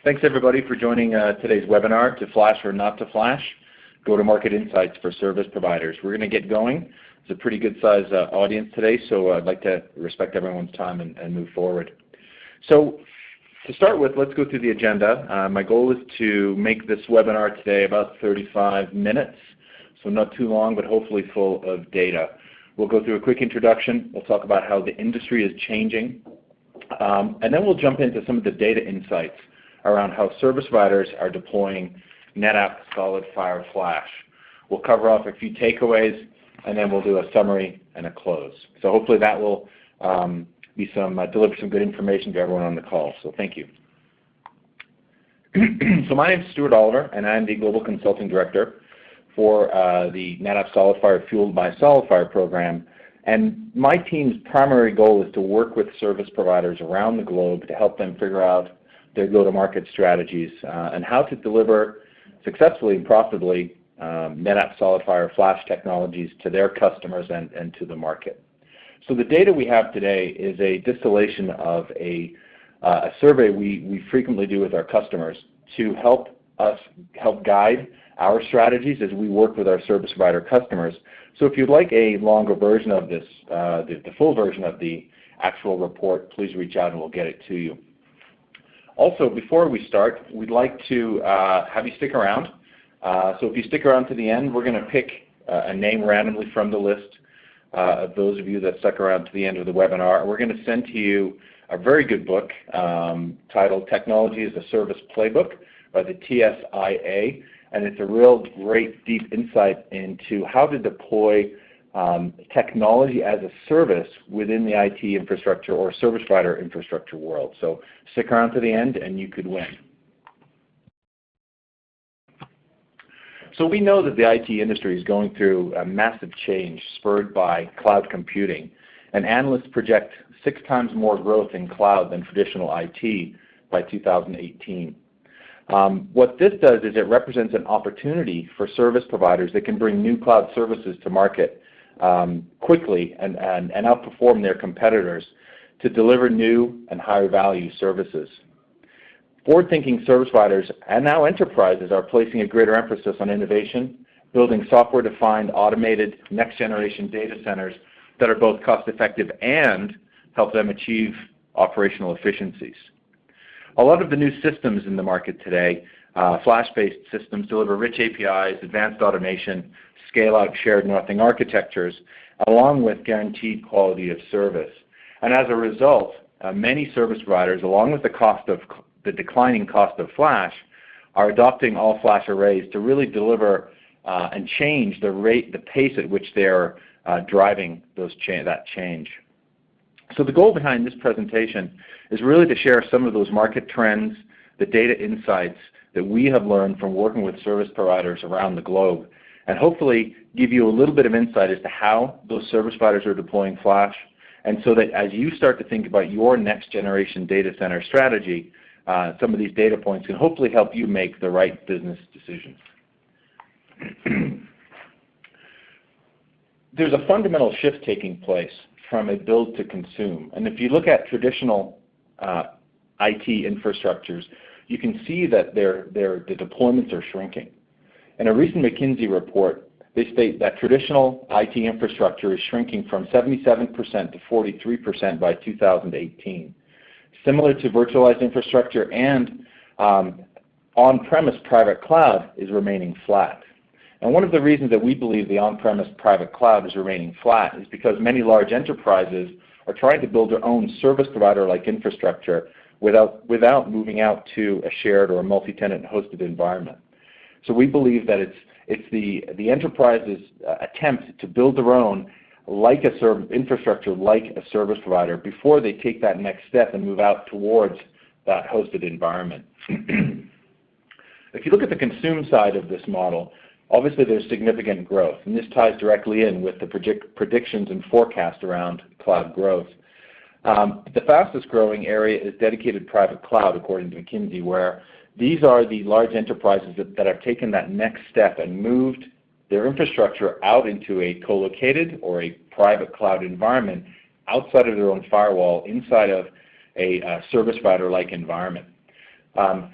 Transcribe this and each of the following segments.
Thanks everybody for joining today's webinar, To Flash or Not to Flash, Go-to-Market Insights for Service Providers. We're going to get going. It's a pretty good size audience today, so I'd like to respect everyone's time and move forward. So to start with, let's go through the agenda. My goal is to make this webinar today about 35 minutes, so not too long, but hopefully full of data. We'll go through a quick introduction. We'll talk about how the industry is changing, and then we'll jump into some of the data insights around how service providers are deploying NetApp SolidFire Flash. We'll cover off a few takeaways, and then we'll do a summary and a close. So hopefully that will be deliver some good information to everyone on the call. So thank you. So my name is Stuart Oliver, and I'm the Global Consulting Director for the NetApp SolidFire Fueled by SolidFire program. And my team's primary goal is to work with service providers around the globe to help them figure out their go-to-market strategies and how to deliver successfully and profitably NetApp SolidFire Flash technologies to their customers and to the market. So the data we have today is a distillation of a survey we frequently do with our customers to help guide our strategies as we work with our service provider customers. So if you'd like a longer version of this, the full version of the actual report, please reach out and we'll get it to you. Also, before we start, we'd like to have you stick around. So if you stick around to the end, we're going to pick a name randomly from the list of those of you that stuck around to the end of the webinar. We're going to send to you a very good book titled Technology as a Service Playbook by the TSIA. And it's a real great deep insight into how to deploy technology as a service within the IT infrastructure or service provider infrastructure world. So stick around to the end and you could win. So we know that the IT industry is going through a massive change spurred by cloud computing, and analysts project 6 times more growth in cloud than traditional IT by 2018. What this does is it represents an opportunity for service providers that can bring new cloud services to market quickly and outperform their competitors to deliver new and higher value services. Forward-thinking service providers and now enterprises are placing a greater emphasis on innovation, building software-defined, automated, next-generation data centers that are both cost-effective and help them achieve operational efficiencies. A lot of the new systems in the market today, Flash-based systems, deliver rich APIs, advanced automation, scale-out shared nothing architectures, along with guaranteed quality of service. And as a result, many service providers, along with the declining cost of Flash, are adopting all-flash arrays to really deliver and change the pace at which they're driving that change. So the goal behind this presentation is really to share some of those market trends, the data insights that we have learned from working with service providers around the globe, and hopefully give you a little bit of insight as to how those service providers are deploying Flash, and so that as you start to think about your next generation data center strategy, some of these data points can hopefully help you make the right business decisions. There's a fundamental shift taking place from a build to consume. And if you look at traditional IT infrastructures, you can see that the deployments are shrinking. In a recent McKinsey report, they state that traditional IT infrastructure is shrinking from 77% to 43% by 2018. Similar to virtualized infrastructure, and on-premise private cloud is remaining flat. And one of the reasons that we believe the on-premise private cloud is remaining flat is because many large enterprises are trying to build their own service provider-like infrastructure without moving out to a shared or a multi-tenant hosted environment. So we believe that it's the enterprise's attempt to build their own infrastructure like a service provider before they take that next step and move out towards that hosted environment. If you look at the consume side of this model, obviously there's significant growth, and this ties directly in with the predictions and forecast around cloud growth. The fastest growing area is dedicated private cloud, according to McKinsey, where these are the large enterprises that have taken that next step and moved their infrastructure out into a co-located or a private cloud environment outside of their own firewall, inside of a service provider-like environment.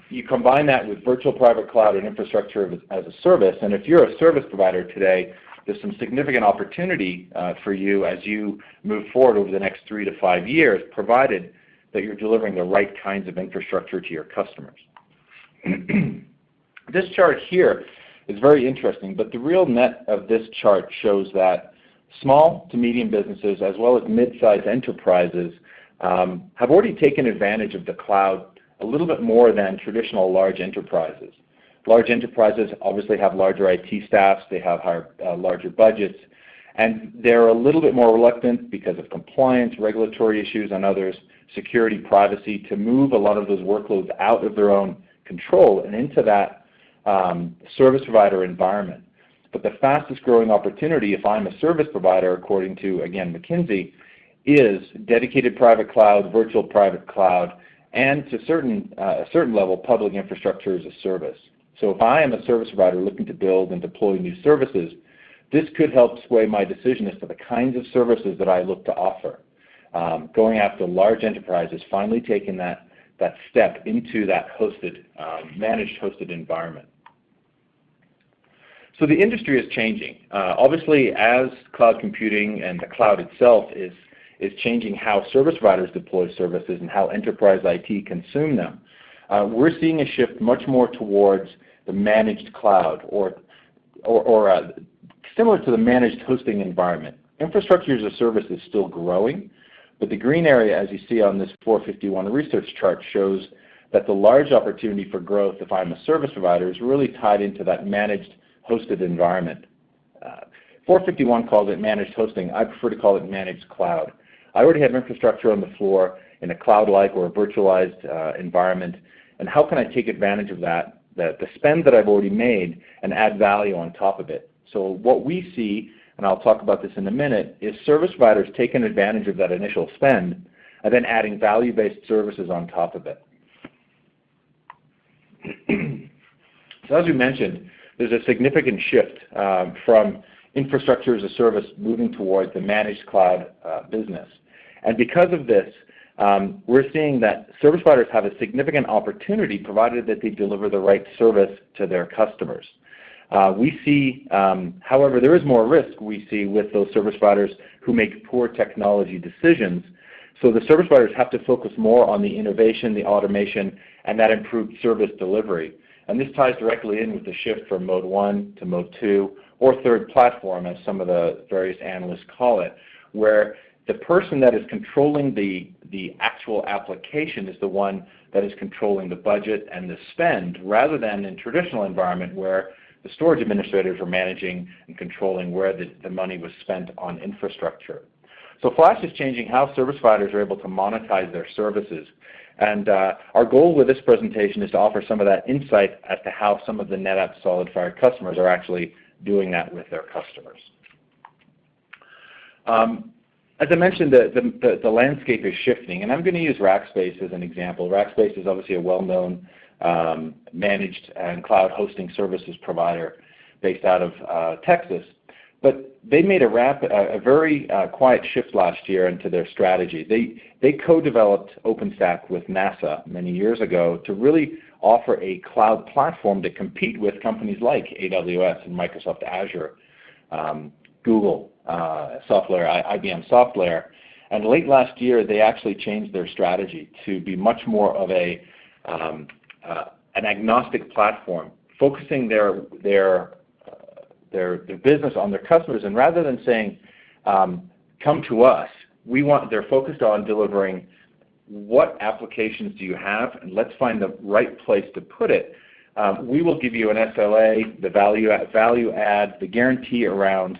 You combine that with virtual private cloud and infrastructure as a service, and if you're a service provider today, there's some significant opportunity for you as you move forward over the next 3 to 5 years, provided that you're delivering the right kinds of infrastructure to your customers. This chart here is very interesting, but the real net of this chart shows that small to medium businesses as well as mid-sized enterprises have already taken advantage of the cloud a little bit more than traditional large enterprises. Large enterprises obviously have larger IT staffs, they have larger budgets, and they're a little bit more reluctant because of compliance, regulatory issues, and others, security, privacy, to move a lot of those workloads out of their own control and into that service provider environment. But the fastest growing opportunity, if I'm a service provider, according to, again, McKinsey, is dedicated private cloud, virtual private cloud, and to a certain level, public infrastructure as a service. So if I am a service provider looking to build and deploy new services, this could help sway my decision as to the kinds of services that I look to offer. Going after large enterprises, finally taking that step into that managed hosted environment. So the industry is changing. Obviously, as cloud computing and the cloud itself is changing how service providers deploy services and how enterprise IT consume them, we're seeing a shift much more towards the managed cloud or similar to the managed hosting environment. Infrastructure as a service is still growing, but the green area, as you see on this 451 research chart, shows that the large opportunity for growth, if I'm a service provider, is really tied into that managed hosted environment. 451 calls it managed hosting. I prefer to call it managed cloud. I already have infrastructure on the floor in a cloud-like or a virtualized environment, and how can I take advantage of that, the spend that I've already made, and add value on top of it? So what we see, and I'll talk about this in a minute, is service providers taking advantage of that initial spend and then adding value-based services on top of it. So as we mentioned, there's a significant shift from infrastructure as a service moving towards the managed cloud business. And because of this, we're seeing that service providers have a significant opportunity provided that they deliver the right service to their customers. We see, however, there is more risk we see with those service providers who make poor technology decisions. So the service providers have to focus more on the innovation, the automation, and that improved service delivery. And this ties directly in with the shift from Mode 1 to Mode 2, or third platform, as some of the various analysts call it, where the person that is controlling the actual application is the one that is controlling the budget and the spend, rather than in traditional environment where the storage administrators are managing and controlling where the money was spent on infrastructure. So Flash is changing how service providers are able to monetize their services. And our goal with this presentation is to offer some of that insight as to how some of the NetApp SolidFire customers are actually doing that with their customers. As I mentioned, the landscape is shifting, and I'm going to use Rackspace as an example. Rackspace is obviously a well-known managed and cloud hosting services provider based out of Texas. But they made a very quiet shift last year into their strategy. They co-developed OpenStack with NASA many years ago to really offer a cloud platform to compete with companies like AWS and Microsoft Azure, Google software, IBM software. And late last year, they actually changed their strategy to be much more of an agnostic platform, focusing their business on their customers, and rather than saying, come to us, they're focused on delivering what applications do you have, and let's find the right place to put it. We will give you an SLA, the value add, the guarantee around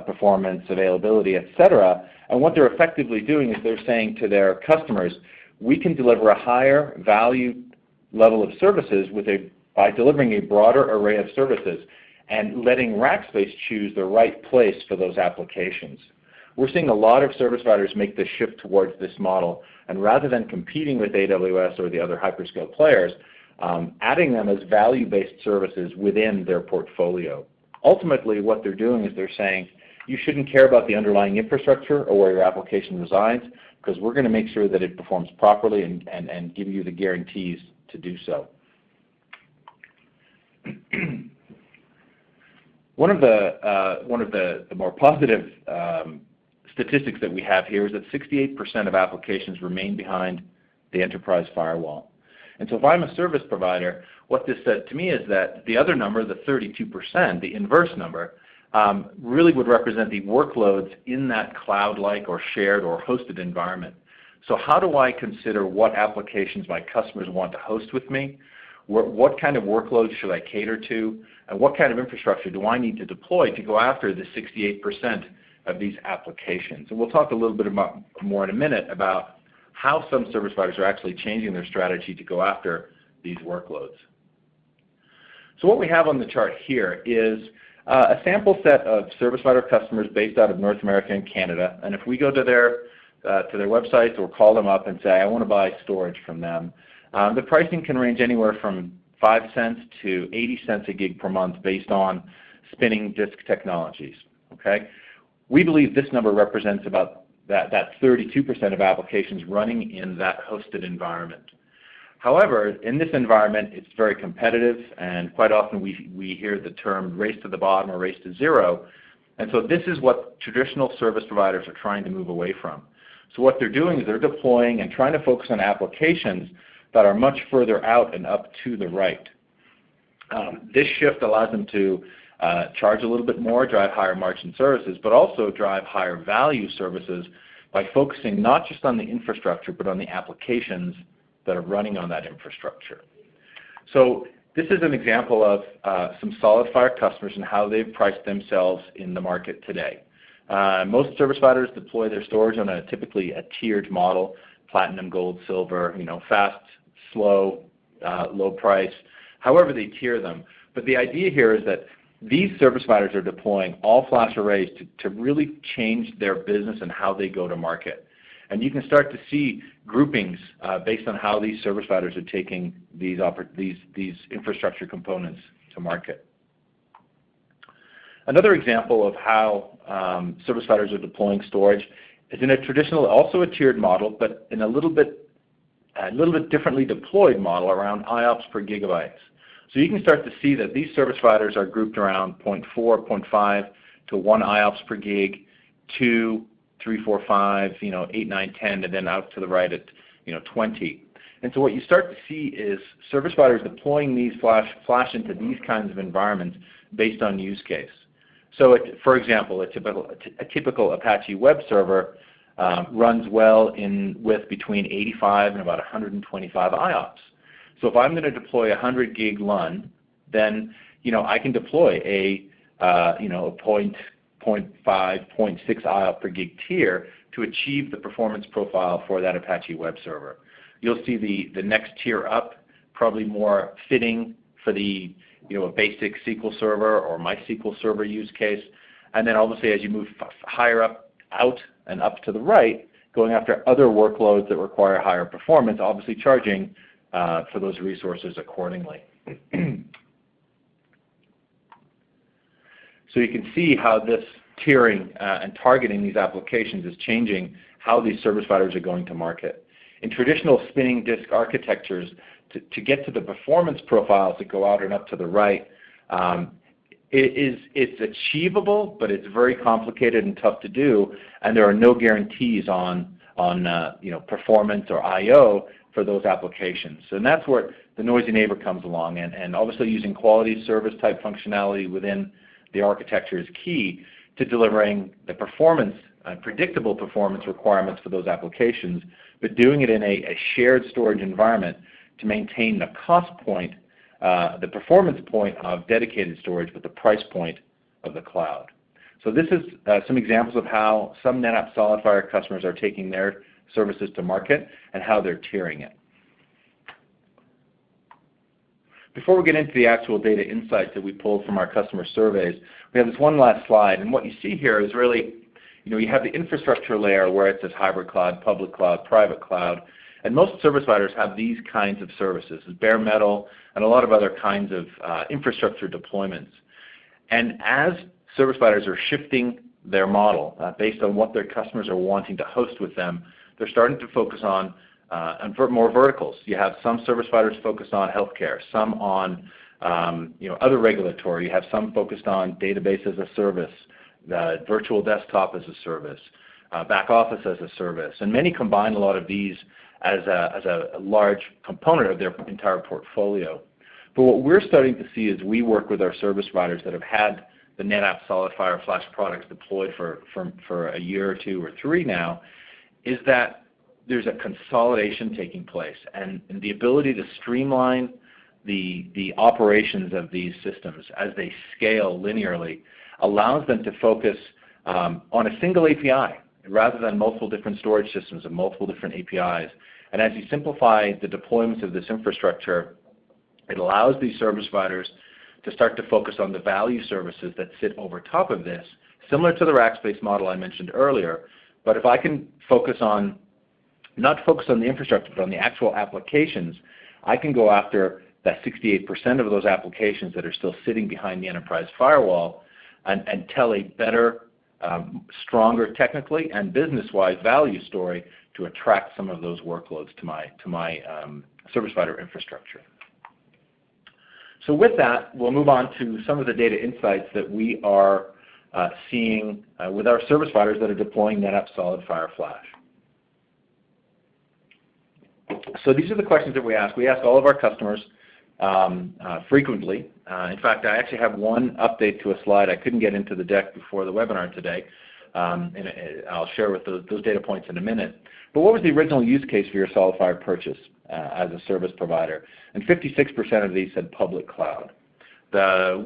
performance, availability, etc. And what they're effectively doing is they're saying to their customers, we can deliver a higher value level of services by delivering a broader array of services and letting Rackspace choose the right place for those applications. We're seeing a lot of service providers make the shift towards this model, and rather than competing with AWS or the other hyperscale players, adding them as value-based services within their portfolio. Ultimately, what they're doing is they're saying, you shouldn't care about the underlying infrastructure or where your application resides, because we're going to make sure that it performs properly and give you the guarantees to do so. One of the more positive statistics that we have here is that 68% of applications remain behind the enterprise firewall. And so if I'm a service provider, what this says to me is that the other number, the 32%, the inverse number, really would represent the workloads in that cloud-like or shared or hosted environment. So how do I consider what applications my customers want to host with me? What kind of workloads should I cater to? And what kind of infrastructure do I need to deploy to go after the 68% of these applications? And we'll talk a little bit more in a minute about how some service providers are actually changing their strategy to go after these workloads. So what we have on the chart here is a sample set of service provider customers based out of North America and Canada. And if we go to their websites or call them up and say, I want to buy storage from them, the pricing can range anywhere from 5 cents to 80 cents a gig per month based on spinning disk technologies. Okay? We believe this number represents about that 32% of applications running in that hosted environment. However, in this environment, it's very competitive, and quite often we hear the term race to the bottom or race to zero. And so this is what traditional service providers are trying to move away from. So what they're doing is they're deploying and trying to focus on applications that are much further out and up to the right. This shift allows them to charge a little bit more, drive higher margin services, but also drive higher value services by focusing not just on the infrastructure, but on the applications that are running on that infrastructure. So this is an example of some SolidFire customers and how they've priced themselves in the market today. Most service providers deploy their storage on typically a tiered model: platinum, gold, silver, fast, slow, low price, however they tier them. But the idea here is that these service providers are deploying all-flash arrays to really change their business and how they go to market. And you can start to see groupings based on how these service providers are taking these infrastructure components to market. Another example of how service providers are deploying storage is in a traditional, also a tiered model, but in a little bit differently deployed model around IOPS per gigabytes. So you can start to see that these service providers are grouped around 0.4, 0.5 to 1 IOPS per gig, 2, 3, 4, 5, 8, 9, 10, and then out to the right at 20. And so what you start to see is service providers deploying these flash into these kinds of environments based on use case. So for example, a typical Apache web server runs well with between 85 and about 125 IOPS. So if I'm going to deploy a 100 gig LUN, then I can deploy a 0.5, 0.6 IOP per gig tier to achieve the performance profile for that Apache web server. You'll see the next tier up, probably more fitting for the a basic SQL Server or MySQL Server use case. And then obviously as you move higher up, out and up to the right, going after other workloads that require higher performance, obviously charging for those resources accordingly. So you can see how this tiering and targeting these applications is changing how these service providers are going to market. In traditional spinning disk architectures, to get to the performance profiles that go out and up to the right, it's achievable, but it's very complicated and tough to do, and there are no guarantees on performance or I/O for those applications. And that's where the noisy neighbor comes along, and obviously using quality service type functionality within the architecture is key to delivering the performance, predictable performance requirements for those applications, but doing it in a shared storage environment to maintain the cost point, the performance point of dedicated storage, but the price point of the cloud. So this is some examples of how some NetApp SolidFire customers are taking their services to market and how they're tiering it. Before we get into the actual data insights that we pulled from our customer surveys, we have this one last slide, and what you see here is really, you have the infrastructure layer where it says hybrid cloud, public cloud, private cloud, and most service providers have these kinds of services, bare metal, and a lot of other kinds of infrastructure deployments. And as service providers are shifting their model based on what their customers are wanting to host with them, they're starting to focus on more verticals. You have some service providers focused on healthcare, some on other regulatory. You have some focused on database as a service, the virtual desktop as a service, back office as a service, and many combine a lot of these as a large component of their entire portfolio. But what we're starting to see as we work with our service providers that have had the NetApp SolidFire Flash products deployed for a year or two or three now, is that there's a consolidation taking place, and the ability to streamline the operations of these systems as they scale linearly allows them to focus on a single API rather than multiple different storage systems and multiple different APIs. And as you simplify the deployments of this infrastructure, it allows these service providers to start to focus on the value services that sit over top of this, similar to the rack space model I mentioned earlier. But if I can not focus on the infrastructure, but on the actual applications, I can go after that 68% of those applications that are still sitting behind the enterprise firewall and tell a better, stronger technically and business-wise value story to attract some of those workloads to my service provider infrastructure. So with that, we'll move on to some of the data insights that we are seeing with our service providers that are deploying NetApp SolidFire Flash. So these are the questions that we ask. We ask all of our customers frequently. In fact, I actually have one update to a slide. I couldn't get into the deck before the webinar today, and I'll share with those data points in a minute. But what was the original use case for your SolidFire purchase as a service provider? And 56% of these said public cloud.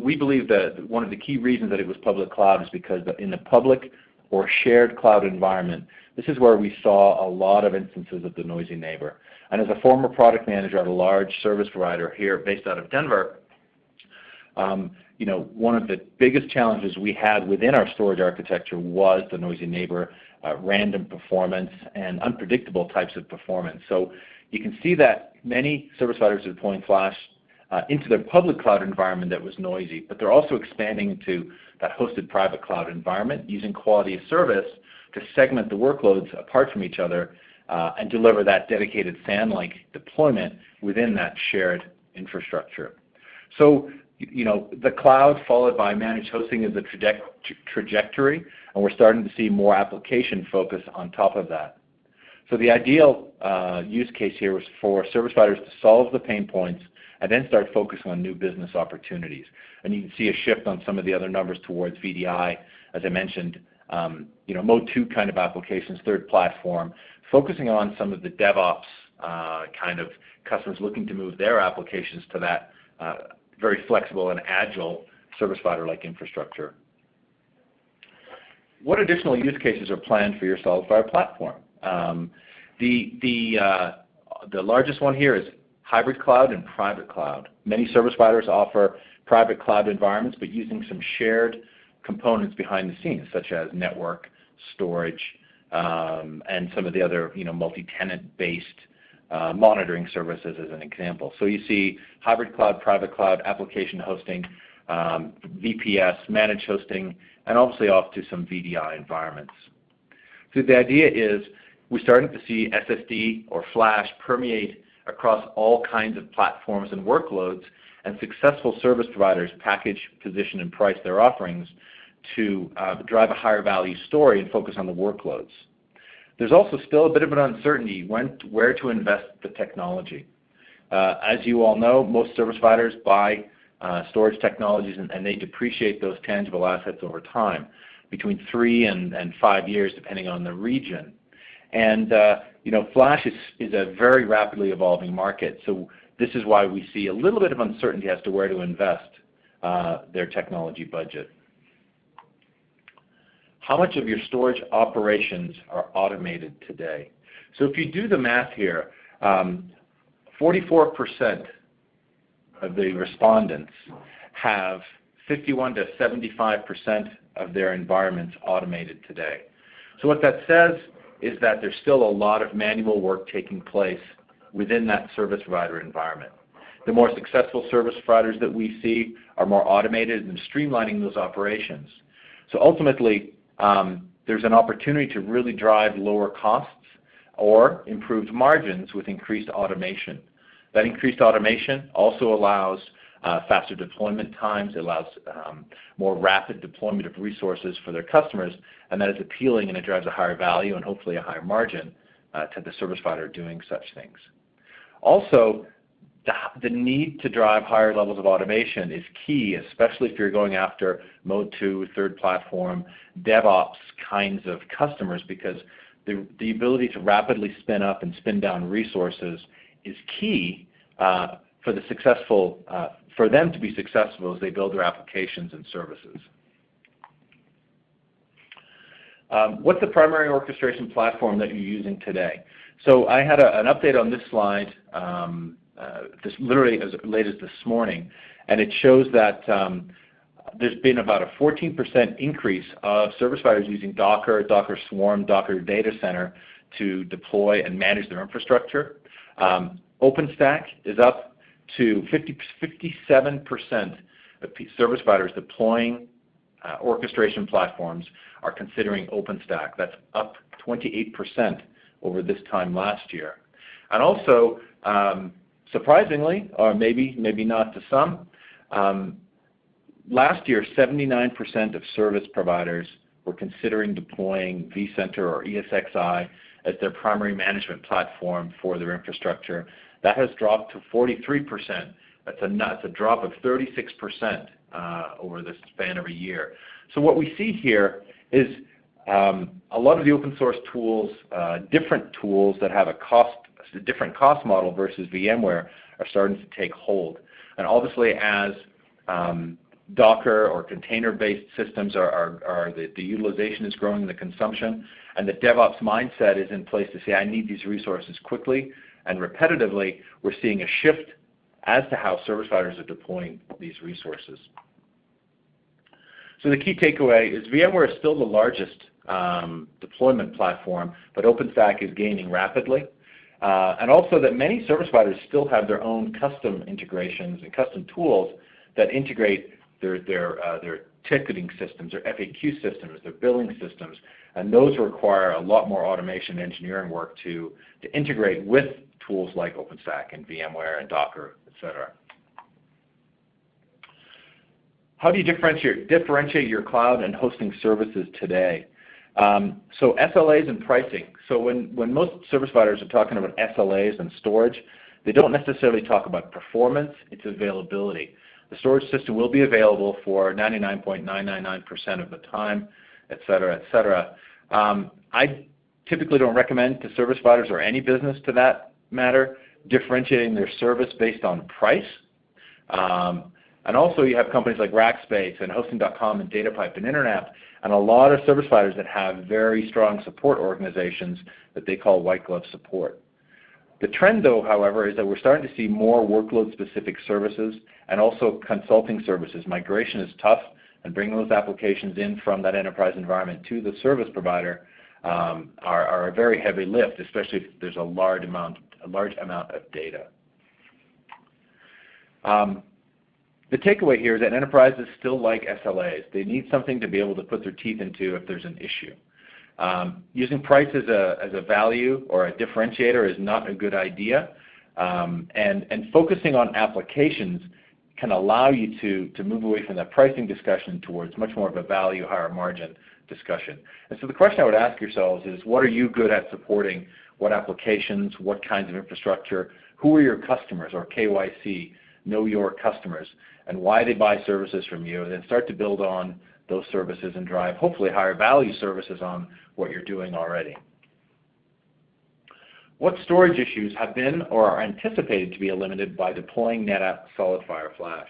We believe that one of the key reasons that it was public cloud is because in the public or shared cloud environment, this is where we saw a lot of instances of the noisy neighbor. And as a former product manager at a large service provider here based out of Denver, one of the biggest challenges we had within our storage architecture was the noisy neighbor, random performance, and unpredictable types of performance. So you can see that many service providers are deploying Flash into their public cloud environment that was noisy, but they're also expanding into that hosted private cloud environment using quality of service to segment the workloads apart from each other and deliver that dedicated SAN-like deployment within that shared infrastructure. So, the cloud followed by managed hosting is the trajectory, and we're starting to see more application focus on top of that. So the ideal use case here was for service providers to solve the pain points and then start focusing on new business opportunities. And you can see a shift on some of the other numbers towards VDI, as I mentioned, Mode 2 kind of applications, third platform, focusing on some of the DevOps kind of customers looking to move their applications to that very flexible and agile service provider-like infrastructure. What additional use cases are planned for your SolidFire platform? The largest one here is hybrid cloud and private cloud. Many service providers offer private cloud environments, but using some shared components behind the scenes, such as network, storage, and some of the other multi-tenant based monitoring services as an example. So you see hybrid cloud, private cloud, application hosting, VPS, managed hosting, and obviously off to some VDI environments. So the idea is we're starting to see SSD or Flash permeate across all kinds of platforms and workloads, and successful service providers package, position, and price their offerings to drive a higher value story and focus on the workloads. There's also still a bit of an uncertainty where to invest the technology. As you all know, most service providers buy storage technologies and they depreciate those tangible assets over time, between 3 and 5 years depending on the region. And Flash is a very rapidly evolving market, so this is why we see a little bit of uncertainty as to where to invest their technology budget. How much of your storage operations are automated today? So if you do the math here, 44% of the respondents have 51 to 75% of their environments automated today. So what that says is that there's still a lot of manual work taking place within that service provider environment. The more successful service providers that we see are more automated and streamlining those operations. So ultimately, there's an opportunity to really drive lower costs or improved margins with increased automation. That increased automation also allows faster deployment times. It allows more rapid deployment of resources for their customers, and that is appealing, and it drives a higher value and hopefully a higher margin to the service provider doing such things. Also, the need to drive higher levels of automation is key, especially if you're going after Mode 2, third platform, DevOps kinds of customers, because the ability to rapidly spin up and spin down resources is key for them to be successful as they build their applications and services. What's the primary orchestration platform that you're using today? So I had an update on this slide literally as late as this morning, and it shows that there's been about a 14% increase of service providers using Docker, Docker Swarm, Docker Data Center to deploy and manage their infrastructure. OpenStack is up to 57% of service providers deploying orchestration platforms are considering OpenStack. That's up 28% over this time last year. And also, surprisingly, or maybe not to some, last year 79% of service providers were considering deploying vCenter or ESXi as their primary management platform for their infrastructure. That has dropped to 43%. That's a drop of 36% over the span of a year. So what we see here is a lot of the open source tools, different tools that have a different cost model versus VMware are starting to take hold. And obviously, as Docker or container-based systems the utilization is growing, the consumption, and the DevOps mindset is in place to say, I need these resources quickly and repetitively, we're seeing a shift as to how service providers are deploying these resources. So the key takeaway is VMware is still the largest deployment platform, but OpenStack is gaining rapidly. And also that many service providers still have their own custom integrations and custom tools that integrate their ticketing systems, their FAQ systems, their billing systems, and those require a lot more automation and engineering work to integrate with tools like OpenStack and VMware and Docker, etc. How do you differentiate your cloud and hosting services today? So SLAs and pricing. So when most service providers are talking about SLAs and storage, they don't necessarily talk about performance, it's availability. The storage system will be available for 99.999% of the time, et cetera, et cetera. I typically don't recommend to service providers or any business to that matter differentiating their service based on price. And also you have companies like Rackspace and Hosting.com and DataPipe and NetApp, and a lot of service providers that have very strong support organizations that they call white glove support. The trend, though, however, is that we're starting to see more workload-specific services and also consulting services. Migration is tough, and bringing those applications in from that enterprise environment to the service provider are a very heavy lift, especially if there's a large amount of data. The takeaway here is that enterprises still like SLAs. They need something to be able to put their teeth into if there's an issue. Using price as a value or a differentiator is not a good idea, and focusing on applications can allow you to move away from that pricing discussion towards much more of a value, higher margin discussion. And so the question I would ask yourselves is, what are you good at supporting? What applications? What kinds of infrastructure? Who are your customers, or KYC? Know your customers, and why they buy services from you, and then start to build on those services and drive hopefully higher value services on what you're doing already. What storage issues have been or are anticipated to be eliminated by deploying NetApp SolidFire Flash?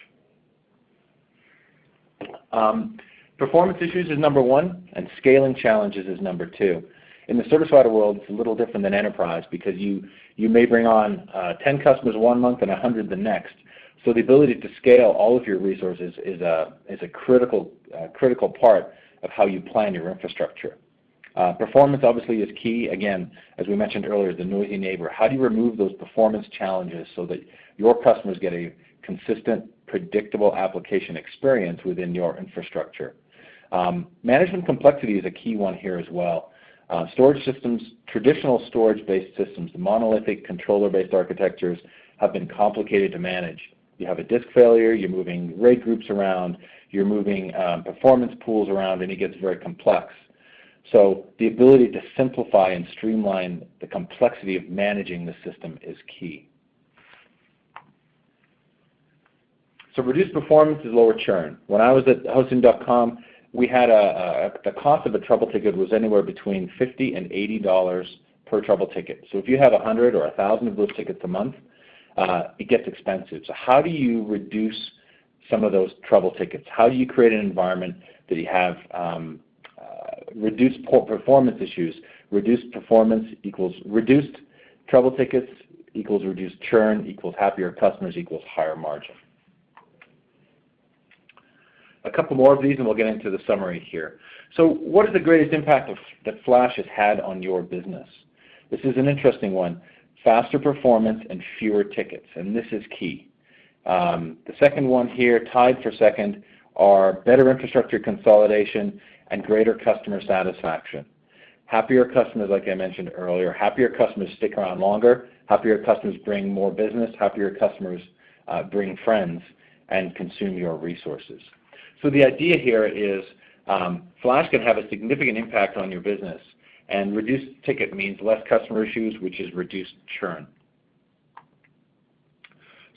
Performance issues is number one, and scaling challenges is number two. In the service provider world, it's a little different than enterprise because you may bring on 10 customers one month and 100 the next. So the ability to scale all of your resources is a critical part of how you plan your infrastructure. Performance obviously is key. Again, as we mentioned earlier, the noisy neighbor. How do you remove those performance challenges so that your customers get a consistent, predictable application experience within your infrastructure? Management complexity is a key one here as well. Storage systems, traditional storage-based systems, the monolithic controller-based architectures have been complicated to manage. You have a disk failure, you're moving RAID groups around, you're moving performance pools around, and it gets very complex. So the ability to simplify and streamline the complexity of managing the system is key. So reduced performance is lower churn. When I was at hosting.com, we had the cost of a trouble ticket was anywhere between $50 and $80 per trouble ticket. So if you have 100 or 1,000 of those tickets a month, it gets expensive. So how do you reduce some of those trouble tickets? How do you create an environment that you have reduced performance issues? Reduced performance equals reduced trouble tickets equals reduced churn equals happier customers equals higher margin. A couple more of these and we'll get into the summary here. So what is the greatest impact that Flash has had on your business? This is an interesting one. Faster performance and fewer tickets, and this is key. The second one here, tied for second, are better infrastructure consolidation and greater customer satisfaction. Happier customers, like I mentioned earlier, happier customers stick around longer, happier customers bring more business, happier customers bring friends and consume your resources. So the idea here is Flash can have a significant impact on your business, and reduced ticket means less customer issues, which is reduced churn.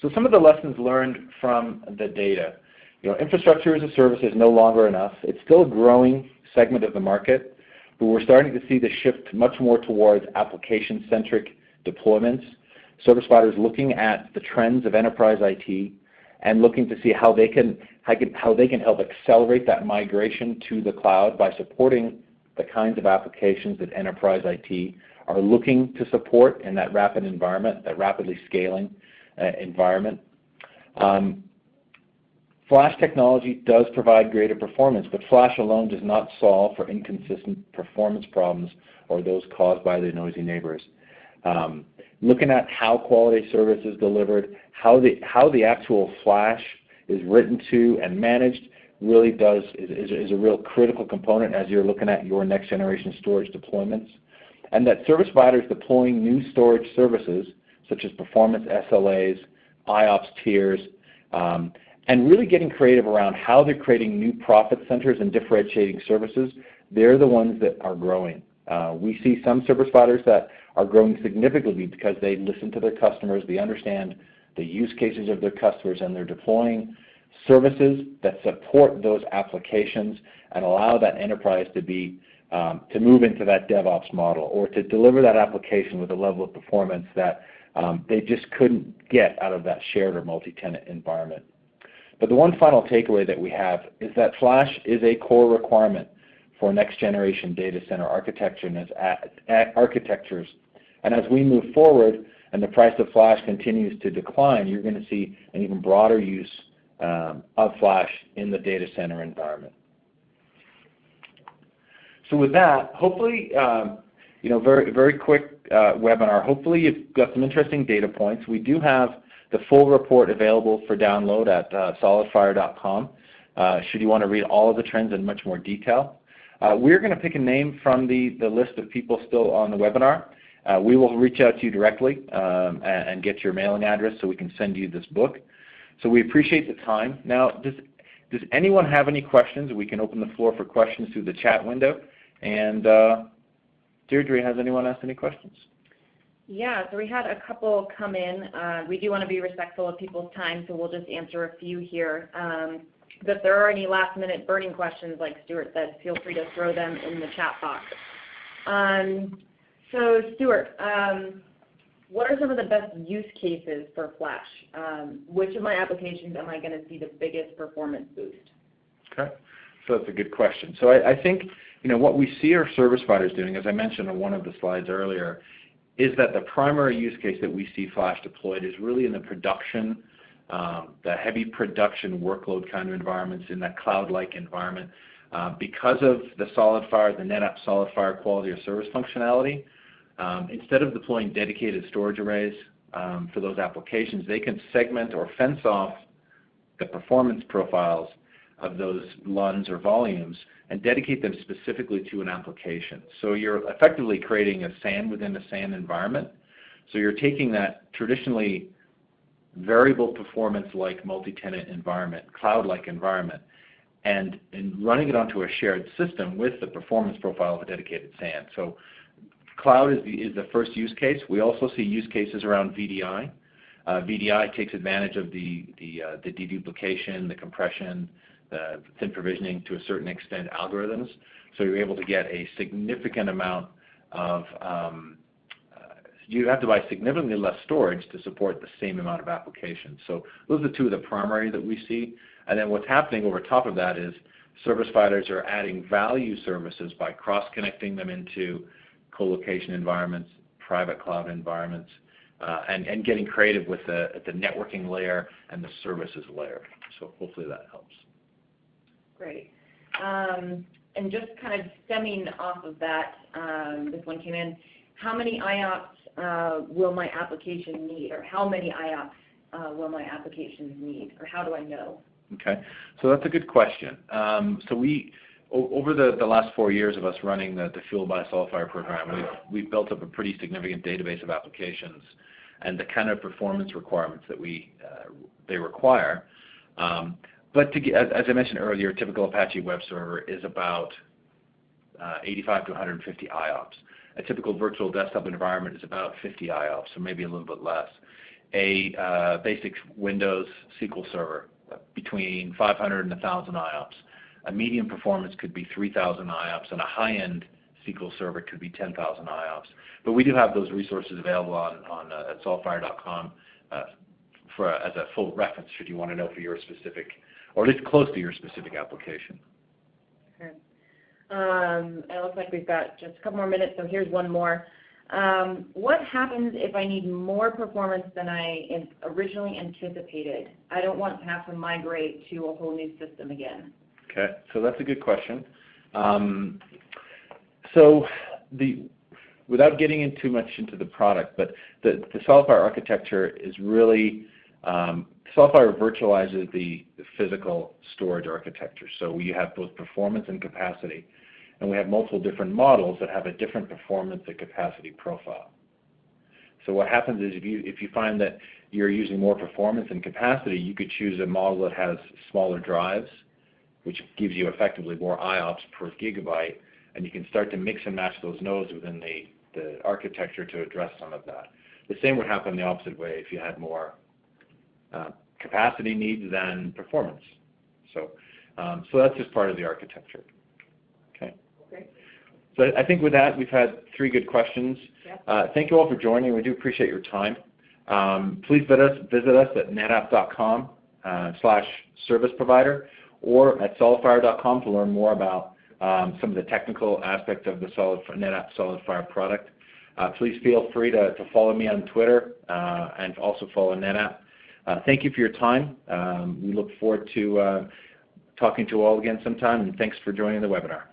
So some of the lessons learned from the data. Infrastructure as a service is no longer enough. It's still a growing segment of the market, but we're starting to see the shift much more towards application-centric deployments. Service providers looking at the trends of enterprise IT and looking to see how they can help accelerate that migration to the cloud by supporting the kinds of applications that enterprise IT are looking to support in that rapid environment, that rapidly scaling environment. Flash technology does provide greater performance, but Flash alone does not solve for inconsistent performance problems or those caused by the noisy neighbors. Looking at how quality service is delivered, how the actual Flash is written to and managed really is a real critical component as you're looking at your next generation storage deployments. And that service providers deploying new storage services such as performance SLAs, IOPS tiers, and really getting creative around how they're creating new profit centers and differentiating services, they're the ones that are growing. We see some service providers that are growing significantly because they listen to their customers, they understand the use cases of their customers, and they're deploying services that support those applications and allow that enterprise to move into that DevOps model or to deliver that application with a level of performance that they just couldn't get out of that shared or multi-tenant environment. But the one final takeaway that we have is that Flash is a core requirement for next generation data center architectures. And as we move forward and the price of Flash continues to decline, you're going to see an even broader use of Flash in the data center environment. So with that, hopefully, very quick webinar. Hopefully you've got some interesting data points. We do have the full report available for download at solidfire.com should you want to read all of the trends in much more detail. We're going to pick a name from the list of people still on the webinar. We will reach out to you directly and get your mailing address so we can send you this book. So we appreciate the time. Now, does anyone have any questions? We can open the floor for questions through the chat window. And Deirdre, has anyone asked any questions? Yeah, so we had a couple come in. We do want to be respectful of people's time, so we'll just answer a few here. But if there are any last-minute burning questions, like Stuart said, feel free to throw them in the chat box. So Stuart, what are some of the best use cases for Flash? Which of my applications am I going to see the biggest performance boost? Okay, so that's a good question. So I think what we see our service providers doing, as I mentioned on one of the slides earlier, is that the primary use case that we see Flash deployed is really in the production, the heavy production workload kind of environments in that cloud-like environment. Because of the SolidFire, the NetApp SolidFire quality of service functionality, instead of deploying dedicated storage arrays for those applications, they can segment or fence off the performance profiles of those LUNs or volumes and dedicate them specifically to an application. So you're effectively creating a SAN within a SAN environment. So you're taking that traditionally variable performance like multi-tenant environment, cloud-like environment, and running it onto a shared system with the performance profile of a dedicated SAN. So cloud is the first use case. We also see use cases around VDI. VDI takes advantage of the deduplication, the compression, the thin provisioning, to a certain extent, algorithms. So you're able to get a significant amount of, you have to buy significantly less storage to support the same amount of applications. So those are two of the primary that we see. And then what's happening over top of that is service providers are adding value services by cross-connecting them into co-location environments, private cloud environments, and getting creative with the networking layer and the services layer. So hopefully that helps. Great. And just kind of stemming off of that, this one came in, how many IOPS will my application need, or how many IOPS will my applications need, or how do I know? Okay, so that's a good question. So we, over the last 4 years of us running the Fuel by SolidFire program, we've built up a pretty significant database of applications and the kind of performance requirements that they require. But as I mentioned earlier, a typical Apache web server is about 85 to 150 IOPS. A typical virtual desktop environment is about 50 IOPS, so maybe a little bit less. A basic Windows SQL server, between 500 and 1,000 IOPS. A medium performance could be 3,000 IOPS, and a high-end SQL server could be 10,000 IOPS. But we do have those resources available at solidfire.com as a full reference should you want to know for your specific, or at least close to your specific application. Okay. It looks like we've got just a couple more minutes, so here's one more. What happens if I need more performance than I originally anticipated? I don't want to have to migrate to a whole new system again. Okay, so that's a good question. So without getting in too much into the product, but the SolidFire architecture is really, SolidFire virtualizes the physical storage architecture. So we have both performance and capacity. And we have multiple different models that have a different performance and capacity profile. So what happens is if you find that you're using more performance and capacity, you could choose a model that has smaller drives, which gives you effectively more IOPS per gigabyte, and you can start to mix and match those nodes within the architecture to address some of that. The same would happen the opposite way if you had more capacity needs than performance. So that's just part of the architecture. Okay. Great. So I think with that, we've had 3 good questions. Yep. Thank you all for joining. We do appreciate your time. Please visit us at netapp.com/service provider or at solidfire.com to learn more about some of the technical aspects of the NetApp SolidFire product. Please feel free to follow me on Twitter and also follow NetApp. Thank you for your time. We look forward to talking to you all again sometime, and thanks for joining the webinar.